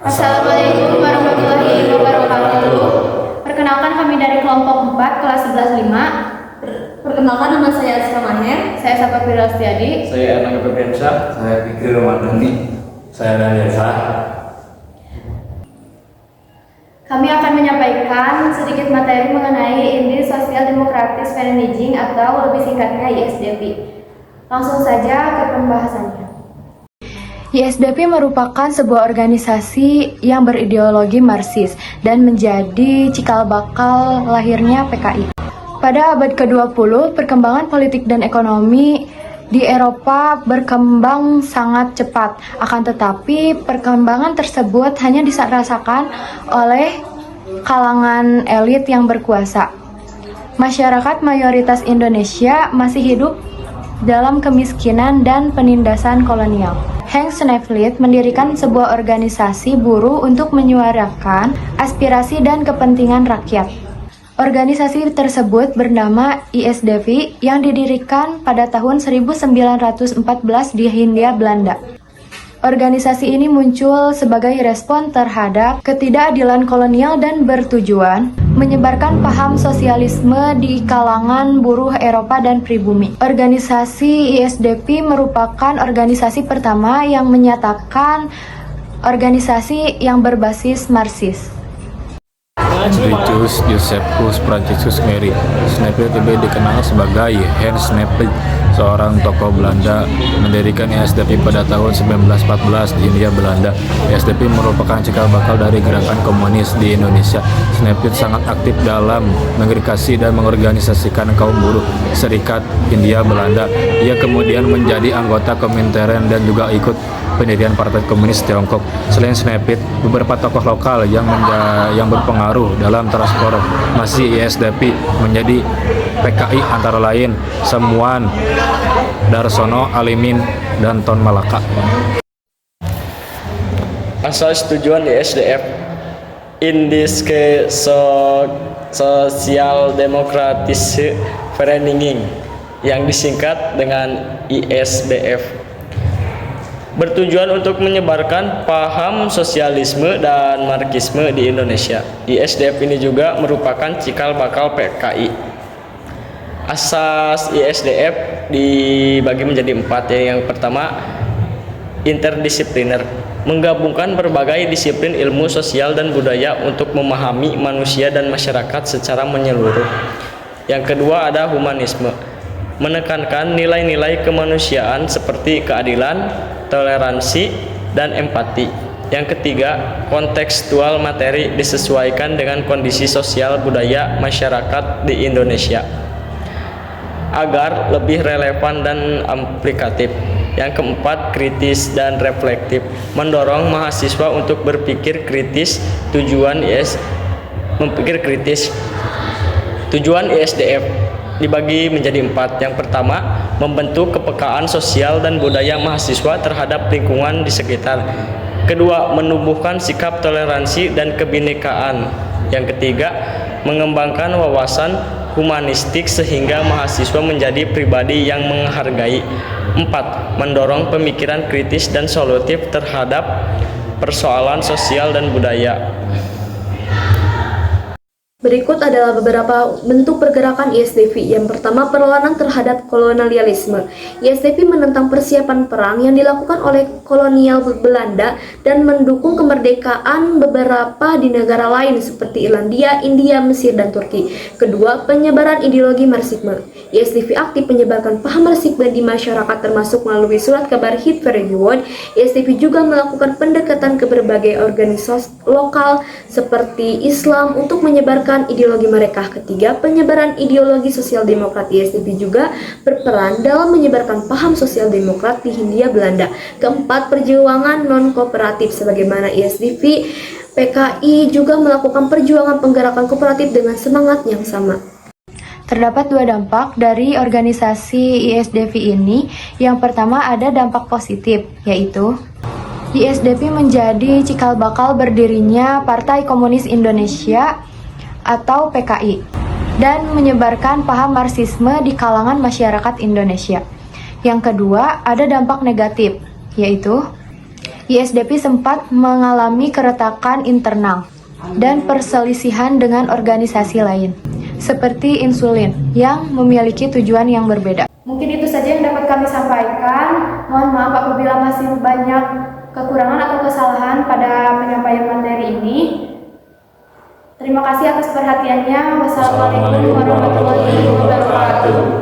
Assalamualaikum warahmatullahi wabarakatuh. Perkenalkan kami dari kelompok 4 kelas 11-5. Perkenalkan, nama saya Azka Maher. Saya Safa Firdausiyadi. Saya Erlangga Febriansyah. Saya Fikri Ramadhani. Saya Daniel Sah. Kami akan menyampaikan sedikit materi mengenai Inggris Social Democratic Organizing atau lebih singkatnya ISDP. Langsung saja ke pembahasannya. ISDP merupakan sebuah organisasi yang berideologi Marxis dan menjadi cikal bakal lahirnya PKI. Pada abad ke-20, perkembangan politik dan ekonomi di Eropa berkembang sangat cepat. Akan tetapi, perkembangan tersebut hanya dirasakan oleh kalangan elit yang berkuasa. Masyarakat mayoritas Indonesia masih hidup dalam kemiskinan dan penindasan kolonial. Hank Sneflit mendirikan sebuah organisasi buruh untuk menyuarakan aspirasi dan kepentingan rakyat. Organisasi tersebut bernama ISDP yang didirikan pada tahun 1914 di Hindia Belanda. Organisasi ini muncul sebagai respon terhadap ketidakadilan kolonial dan bertujuan menyebarkan paham sosialisme di kalangan buruh Eropa dan pribumi. Organisasi ISDP merupakan organisasi pertama yang menyatakan organisasi yang berbasis Marxis. Friedrich Josephus Franciscus Mary Sneflit lebih dikenal sebagai Hans Sneflit, seorang tokoh Belanda, mendirikan ISDP pada tahun 1914 di Hindia Belanda. ISDP merupakan cikal bakal dari gerakan komunis di Indonesia. Sneflit sangat aktif dalam menggerikasi dan mengorganisasikan kaum buruh Serikat Hindia Belanda. Ia kemudian menjadi anggota Komintern dan juga ikut pendirian Partai Komunis Tiongkok. Selain Sneflit, beberapa tokoh lokal yang berpengaruh dalam transformasi ISDP menjadi PKI antara lain Samuan, Darsono, Alimin, dan Ton Malaka. Asas tujuan ISDF Indische Social Democratische Vereniging yang disingkat dengan ISDF bertujuan untuk menyebarkan paham sosialisme dan marxisme di Indonesia. ISDF ini juga merupakan cikal bakal PKI. Asas ISDF dibagi menjadi 4 ya. Yang pertama, interdisipliner, menggabungkan berbagai disiplin ilmu sosial dan budaya untuk memahami manusia dan masyarakat secara menyeluruh. Yang kedua ada humanisme, menekankan nilai-nilai kemanusiaan seperti keadilan, toleransi, dan empati. Yang ketiga, kontekstual materi disesuaikan dengan kondisi sosial budaya masyarakat di Indonesia agar lebih relevan dan aplikatif. Yang keempat, kritis dan reflektif, mendorong mahasiswa untuk berpikir kritis. Tujuan ISDF dibagi menjadi 4. Yang pertama, membentuk kepekaan sosial dan budaya mahasiswa terhadap lingkungan di sekitar. Kedua, menumbuhkan sikap toleransi dan kebinekaan. Yang ketiga, mengembangkan wawasan humanistik sehingga mahasiswa menjadi pribadi yang menghargai. 4, mendorong pemikiran kritis dan solutif terhadap persoalan sosial dan budaya. Berikut adalah beberapa bentuk pergerakan ISDP. Yang pertama, perlawanan terhadap kolonialisme. ISDP menentang persiapan perang yang dilakukan oleh kolonial Belanda dan mendukung kemerdekaan beberapa di negara lain seperti Irlandia, India, Mesir, dan Turki. Kedua, penyebaran ideologi Marxisme. ISDP aktif menyebarkan paham Marxisme di masyarakat termasuk melalui surat kabar Hitler Reward. ISDP juga melakukan pendekatan ke berbagai organisasi lokal seperti Islam untuk menyebarkan ideologi mereka. Ketiga, penyebaran ideologi sosial demokrat. ISDP juga berperan dalam menyebarkan paham sosial demokrat di Hindia Belanda. Keempat, perjuangan non-kooperatif. Sebagaimana ISDP, PKI juga melakukan perjuangan penggerakan kooperatif dengan semangat yang sama. Terdapat 2 dampak dari organisasi ISDP ini. Yang pertama ada dampak positif, yaitu ISDP menjadi cikal bakal berdirinya Partai Komunis Indonesia atau PKI dan menyebarkan paham Marxisme di kalangan masyarakat Indonesia. Yang kedua, ada dampak negatif, yaitu ISDP sempat mengalami keretakan internal dan perselisihan dengan organisasi lain, seperti insulin, yang memiliki tujuan yang berbeda. Mungkin itu saja yang dapat kami sampaikan. Mohon maaf apabila masih banyak kekurangan atau kesalahan pada penyampaian materi ini. Terima kasih atas perhatiannya. Wassalamualaikum warahmatullahi wabarakatuh.